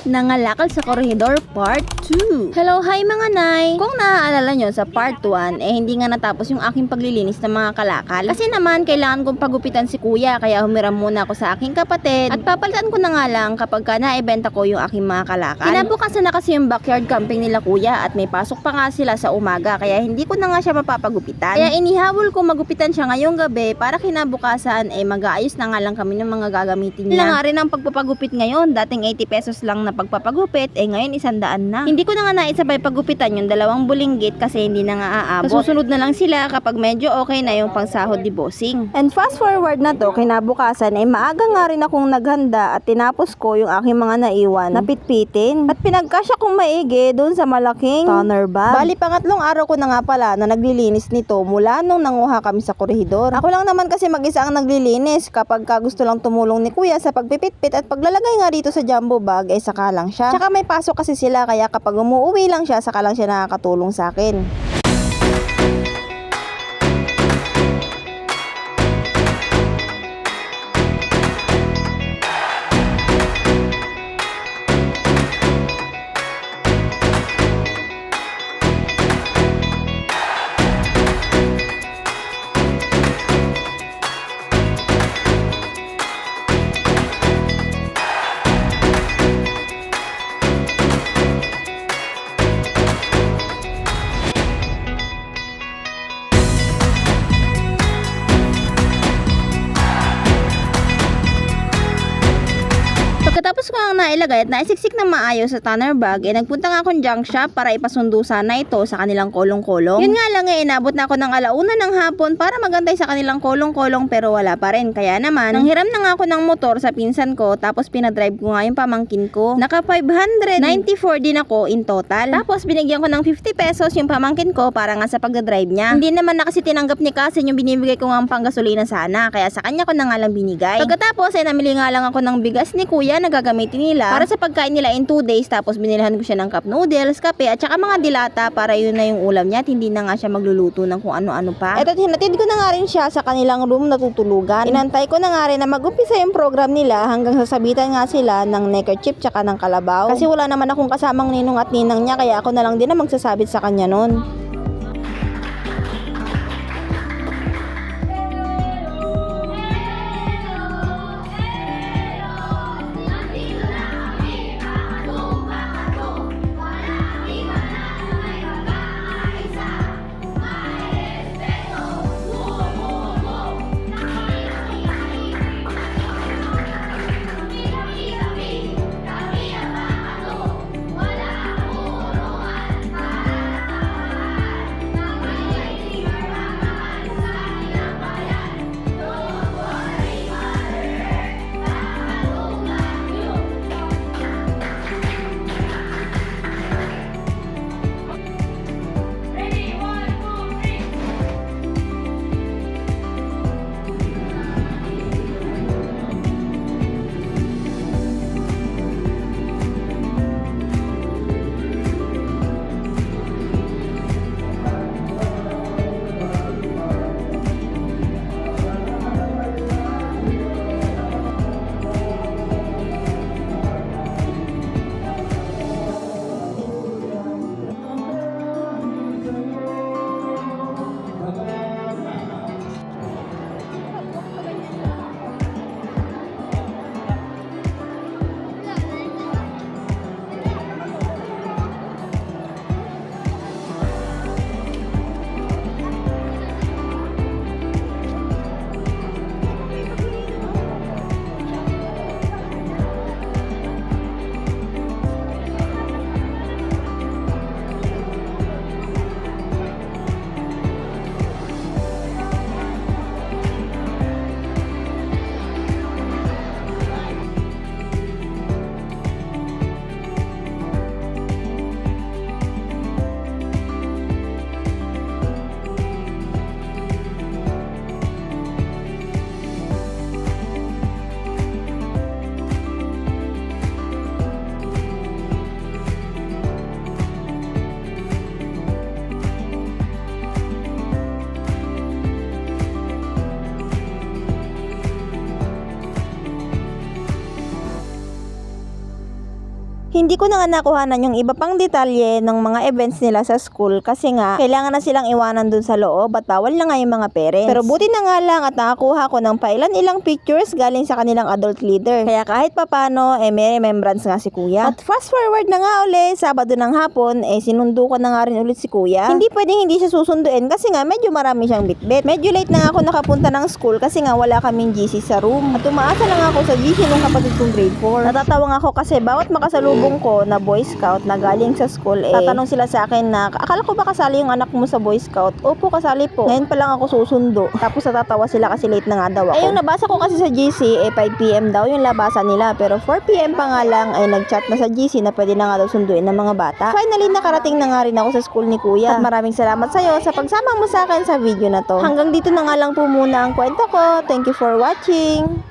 Nangalakal sa Koridor Part 2. Hello, hi mga nay! Kung naaalala nyo sa Part 1, hindi nga natapos yung aking paglilinis ng mga kalakal. Kasi naman, kailangan kong pagupitan si kuya, kaya humiram muna ako sa aking kapatid. At papalitan ko na nga lang kapag ka naibenta ko yung aking mga kalakal. Kinabukasan na kasi yung backyard camping nila kuya at may pasok pa nga sila sa umaga, kaya hindi ko na nga siya mapapagupitan. Kaya inihabol ko magupitan siya ngayong gabi para kinabukasan mag-aayos na nga lang kami ng mga gagamitin niya. Nga rin ang pagpapagupit ngayon, dating 80 pesos lang na pagpapagupit, ngayon 100 na. Hindi ko na nga naisabay pagupitan yung 2 bulinggit kasi hindi na nga aabot. Susunod na lang sila kapag medyo okay na yung pangsahod ni bossing. And fast forward na to, kinabukasan maaga nga rin akong naghanda at tinapos ko yung aking mga naiwan na pitpitin. At pinagkasya kong maigi doon sa malaking toner bag. Bali, pangatlong araw ko na nga pala na naglilinis nito mula nung nanguha kami sa korehidor. Ako lang naman kasi mag-isa ang naglilinis. Kapag gusto lang tumulong ni kuya sa pagpipitpit at paglalagay nga dito sa jumbo bag, saka lang siya. Tsaka may pasok kasi sila, kaya kapag umuwi lang siya, saka lang siya nakakatulong sa akin. Pagkatapos ko ang nailagay at naisiksik na maayos sa toner bag, nagpunta nga akong junk shop para ipasundo sana ito sa kanilang kolong-kolong. Yun nga lang inabot na ako ng 1:00 ng hapon para magantay sa kanilang kolong-kolong, pero wala pa rin. Kaya naman, nanghiram na nga ako ng motor sa pinsan ko, tapos pinadrive ko nga yung pamangkin ko. Naka 594 din ako in total. Tapos binigyan ko ng 50 pesos yung pamangkin ko para nga sa pagdadrive niya. Hindi naman na kasi tinanggap ni Kasin yung binibigay ko nga ang panggasolina sana, kaya sa kanya ko na nga lang binigay. Pagkatapos namili nga lang ako ng bigas ni kuya na gagamitin nila para sa pagkain nila in 2 days. Tapos binilhan ko siya ng cup noodles, kape at saka mga dilata para yun na yung ulam niya at hindi na nga siya magluluto ng kung ano-ano pa. Eto, hinatid ko na nga rin siya sa kanilang room na tutulugan. Inantay ko na nga rin na mag-umpisa yung program nila hanggang sasabitan nga sila ng neckerchief tsaka ng kalabaw. Kasi wala naman akong kasamang ninong at ninang niya, kaya ako na lang din na magsasabit sa kanya nun. Hindi ko na nga nakuhanan yung iba pang detalye ng mga events nila sa school kasi nga kailangan na silang iwanan dun sa loob at bawal na nga yung mga parents. Pero buti na nga lang at nakakuha ko ng pailan-ilang pictures galing sa kanilang adult leader. Kaya kahit papano may remembrance nga si kuya. At fast forward na nga uli, Sabado ng hapon, sinundo ko na nga rin ulit si kuya. Hindi pwedeng hindi siya susunduin kasi nga medyo marami siyang bitbit. Medyo late na nga ako nakapunta ng school kasi nga wala kaming GC sa room. At umaasa lang ako sa GC nung kapatid kong grade 4. Natatawa nga ako kasi bawat makasalubong ko na Boy Scout na galing sa school tatanong sila sa akin na akala ko ba kasali yung anak mo sa Boy Scout? Opo, kasali po. Ngayon pa lang ako susundo. Tapos natatawa sila kasi late na nga daw ako. Yung nabasa ko kasi sa GC 5 PM daw yung labasan nila pero 4 PM pa nga lang ay nag-chat na sa GC na pwede na nga daw sunduin ng mga bata. Finally nakarating na nga rin ako sa school ni kuya. At maraming salamat sa'yo sa pagsama mo sa akin sa video na to. Hanggang dito na nga lang po muna ang kwento ko. Thank you for watching.